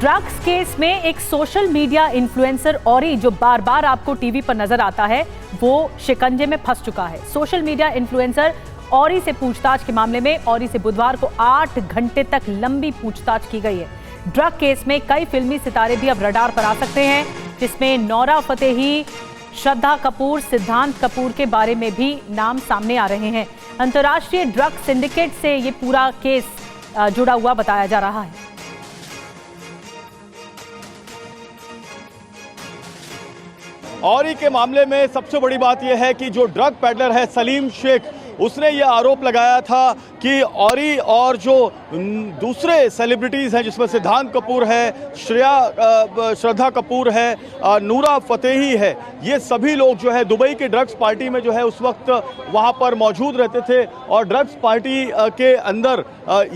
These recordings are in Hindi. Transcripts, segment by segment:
ड्रग्स केस में एक सोशल मीडिया इन्फ्लुएंसर औरी जो बार बार आपको टीवी पर नजर आता है वो शिकंजे में फंस चुका है। सोशल मीडिया इन्फ्लुएंसर औरी से पूछताछ के मामले में औरी से बुधवार को 8 घंटे तक लंबी पूछताछ की गई है। ड्रग केस में कई फिल्मी सितारे भी अब रडार पर आ सकते हैं, जिसमें नोरा फतेही, श्रद्धा कपूर, सिद्धांत कपूर के बारे में भी नाम सामने आ रहे हैं। अंतर्राष्ट्रीय ड्रग सिंडिकेट से ये पूरा केस जुड़ा हुआ बताया जा रहा है। औरी के मामले में सबसे बड़ी बात यह है कि जो ड्रग पेडलर है सलीम शेख, उसने यह आरोप लगाया था कि औरी और जो दूसरे सेलिब्रिटीज़ हैं जिसमें सिद्धांत कपूर है, श्रद्धा कपूर है, नूरा फतेही है, ये सभी लोग जो है दुबई के ड्रग्स पार्टी में जो है उस वक्त वहाँ पर मौजूद रहते थे और ड्रग्स पार्टी के अंदर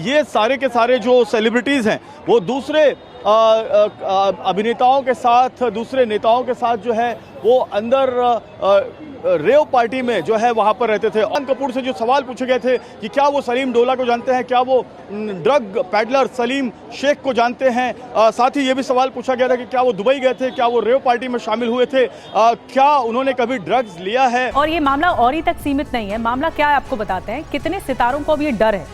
ये सारे के सारे जो सेलिब्रिटीज़ हैं वो दूसरे अभिनेताओं के साथ, दूसरे नेताओं के साथ जो है वो अंदर रेव पार्टी में जो है वहाँ पर रहते थे। सिद्धांत कपूर से जो सवाल पूछे गए थे कि क्या वो सलीम डोला को जानते हैं, क्या वो ड्रग पैडलर सलीम शेख को जानते हैं, साथ ही ये भी सवाल पूछा गया था कि क्या वो दुबई गए थे, क्या वो रेव पार्टी में शामिल हुए थे, क्या उन्होंने कभी ड्रग्स लिया है। और ये मामला औरी तक सीमित नहीं है। मामला क्या है आपको बताते हैं। कितने सितारों को अब ये डर है।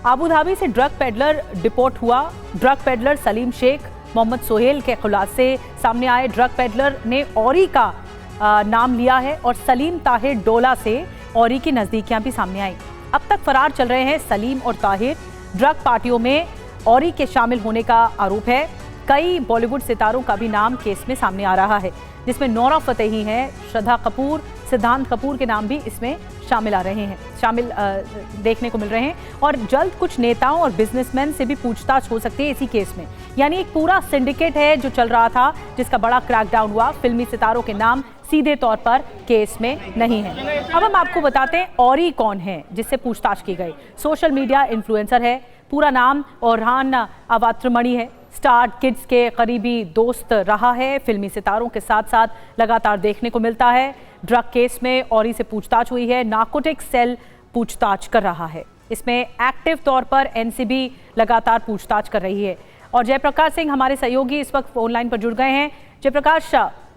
अबू धाबी से ड्रग पेडलर डिपोर्ट हुआ। ड्रग पेडलर सलीम शेख, मोहम्मद सोहेल के खुलासे सामने आए। ड्रग पेडलर ने औरी का नाम लिया है और सलीम ताहिर डोला से औरी की नजदीकियां भी सामने आई। अब तक फरार चल रहे हैं सलीम और ताहिर। ड्रग पार्टियों में औरी के शामिल होने का आरोप है। कई बॉलीवुड सितारों का भी नाम केस में सामने आ रहा है, जिसमें नोरा फतेही है, श्रद्धा कपूर, सिद्धांत कपूर के नाम भी इसमें शामिल देखने को मिल रहे हैं। और जल्द कुछ नेताओं और बिजनेसमैन से भी पूछताछ हो सकती है इसी केस में। यानी एक पूरा सिंडिकेट है जो चल रहा था, जिसका बड़ा क्रैकडाउन हुआ। फिल्मी सितारों के नाम सीधे तौर पर केस में नहीं है। अब हम आपको बताते हैं औरी कौन है जिससे पूछताछ की गई। सोशल मीडिया इन्फ्लुएंसर है, पूरा नाम ओरहान अवात्रमणि है। स्टार किड्स के करीबी दोस्त रहा है, फिल्मी सितारों के साथ साथ लगातार देखने को मिलता है। ड्रग केस में औरी से पूछताछ हुई है। नार्कोटिक सेल पूछताछ कर रहा है। इसमें एक्टिव तौर पर एनसीबी लगातार पूछताछ कर रही है। और जयप्रकाश सिंह हमारे सहयोगी इस वक्त ऑनलाइन पर जुड़ गए हैं। जयप्रकाश,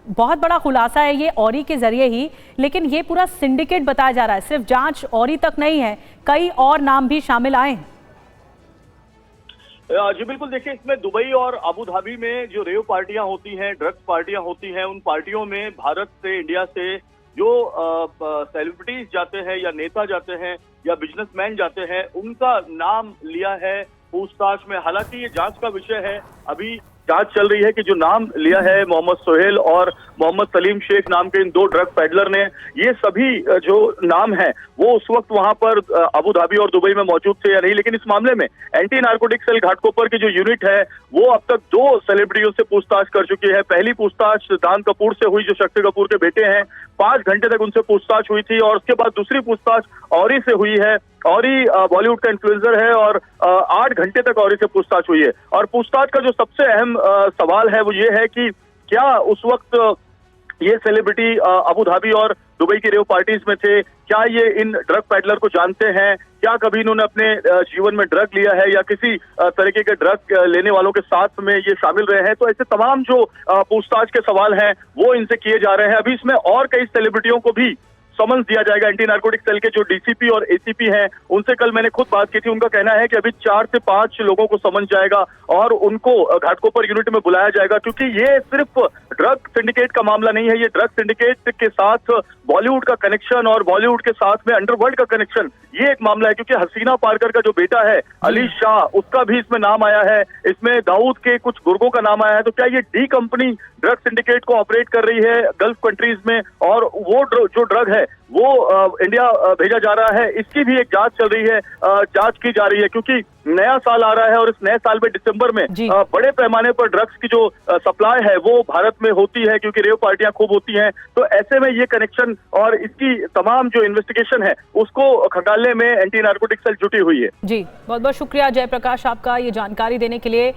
बहुत बड़ा खुलासा है ये औरी के जरिए ही, लेकिन ये पूरा सिंडिकेट बताया जा रहा है। सिर्फ जांच औरी तक नहीं है, कई और नाम भी शामिल आए हैं। जी बिल्कुल, देखिए इसमें दुबई और अबू धाबी में जो रेव पार्टियां होती हैं, ड्रग्स पार्टियां होती हैं, उन पार्टियों में भारत से, इंडिया से जो सेलिब्रिटीज जाते हैं या नेता जाते हैं या बिजनेसमैन जाते हैं, उनका नाम लिया है पूछताछ में। हालांकि ये जांच का विषय है, अभी जांच चल रही है कि जो नाम लिया है मोहम्मद सोहेल और मोहम्मद सलीम शेख नाम के इन दो ड्रग पेडलर ने, ये सभी जो नाम है वो उस वक्त वहां पर अबू धाबी और दुबई में मौजूद थे या नहीं। लेकिन इस मामले में एंटी नार्कोटिक सेल घाटकोपर की जो यूनिट है वो अब तक 2 सेलिब्रिटियों से पूछताछ कर चुकी है। पहली पूछताछ सिद्धांत कपूर से हुई जो शक्ति कपूर के बेटे हैं, 5 घंटे तक उनसे पूछताछ हुई थी। और उसके बाद दूसरी पूछताछ औरी से हुई है। औरी बॉलीवुड का इन्फ्लुएंसर है और 8 घंटे तक औरी से पूछताछ हुई है। और पूछताछ का जो सबसे अहम सवाल है वो ये है कि क्या उस वक्त ये सेलिब्रिटी अबू धाबी और दुबई की रेव पार्टीज में थे, क्या ये इन ड्रग पेडलर को जानते हैं, क्या कभी इन्होंने अपने जीवन में ड्रग लिया है या किसी तरीके के ड्रग लेने वालों के साथ में ये शामिल रहे हैं। तो ऐसे तमाम जो पूछताछ के सवाल हैं वो इनसे किए जा रहे हैं। अभी इसमें और कई सेलिब्रिटियों को भी समन्स दिया जाएगा। एंटी नार्कोटिक सेल के जो डीसीपी और एसीपी हैं उनसे कल मैंने खुद बात की थी। उनका कहना है कि अभी 4 से 5 लोगों को समन्स जाएगा और उनको घाटकोपर यूनिट में बुलाया जाएगा, क्योंकि ये सिर्फ ड्रग सिंडिकेट का मामला नहीं है। ये ड्रग सिंडिकेट के साथ बॉलीवुड का कनेक्शन और बॉलीवुड के साथ में अंडरवर्ल्ड का कनेक्शन, ये एक मामला है। क्योंकि हसीना पारकर का जो बेटा है अली शाह, उसका भी इसमें नाम आया है। इसमें दाऊद के कुछ गुर्गों का नाम आया है। तो क्या ये डी कंपनी ड्रग सिंडिकेट को ऑपरेट कर रही है गल्फ कंट्रीज में और वो जो ड्रग है वो इंडिया भेजा जा रहा है, इसकी भी एक जांच चल रही है, जांच की जा रही है। क्योंकि नया साल आ रहा है और इस नए साल में दिसंबर में बड़े पैमाने पर ड्रग्स की जो सप्लाई है वो भारत में होती है, क्योंकि रेव पार्टियां खूब होती हैं। तो ऐसे में ये कनेक्शन और इसकी तमाम जो इन्वेस्टिगेशन है उसको खंगालने में एंटी नार्कोटिक सेल जुटी हुई है। जी बहुत बहुत शुक्रिया जयप्रकाश आपका ये जानकारी देने के लिए।